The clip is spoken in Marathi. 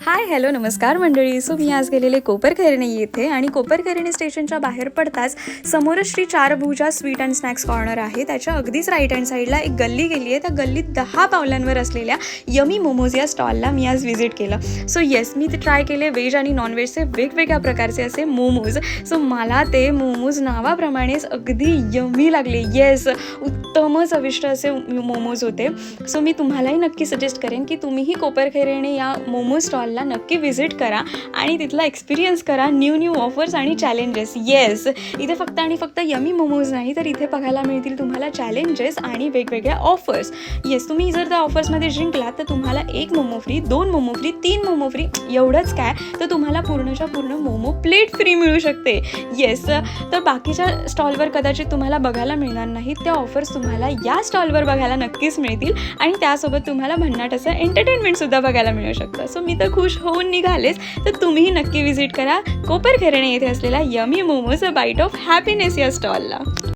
हाय हॅलो नमस्कार मंडळी. सो मी आज गेलेले कोपरखैरणे येथे आणि कोपरखैरणे स्टेशनच्या बाहेर पडताच समोरच Shri Charbhuja sweet and snacks corner आहे. त्याच्या अगदीच राईट हँड साईडला एक गल्ली गेली आहे. त्या गल्लीत 10 पावलांवर असलेल्या यमी मोमोज या स्टॉलला मी आज व्हिजिट केलं. सो येस, मी ते ट्राय केले व्हेज आणि नॉनव्हेजचे वेगवेगळ्या प्रकारचे असे मोमोज. सो मला ते मोमोज नावाप्रमाणेच अगदी यमी लागले. येस, उत्तमच चविष्ट असे मोमोज होते. सो मी तुम्हालाही नक्की सजेस्ट करेन की तुम्हीही कोपरखैरणे या मोमोज स्टॉलला नक्की व्हिजिट करा आणि तिथला एक्सपिरियन्स करा. न्यू ऑफर्स आणि चॅलेंजेस. येस, इथे फक्त आणि फक्त यमी मोमोज नाही तर इथे बघायला मिळतील तुम्हाला चॅलेंजेस आणि वेगवेगळ्या ऑफर्स. येस, तुम्ही जर त्या ऑफर्समध्ये जिंकलात तर तुम्हाला 1 momo free, 2 momo free, 3 momo free. एवढंच काय तर तुम्हाला पूर्णच्या पूर्ण मोमो प्लेट फ्री मिळू शकते. येस, तर बाकीच्या स्टॉलवर कदाचित तुम्हाला बघायला मिळणार नाही. त्या ऑफर्स तुम्हाला या स्टॉलवर बघायला नक्कीच मिळतील आणि त्यासोबत तुम्हाला भन्नाट असं एंटरटेनमेंटसुद्धा बघायला मिळू शकतं. सो मी तर खुश होऊन निघालेच. तर तुम्हीही नक्की व्हिजिट करा कोपरखैरणे येथे असलेला yummy momos a bite of happiness या स्टॉलला.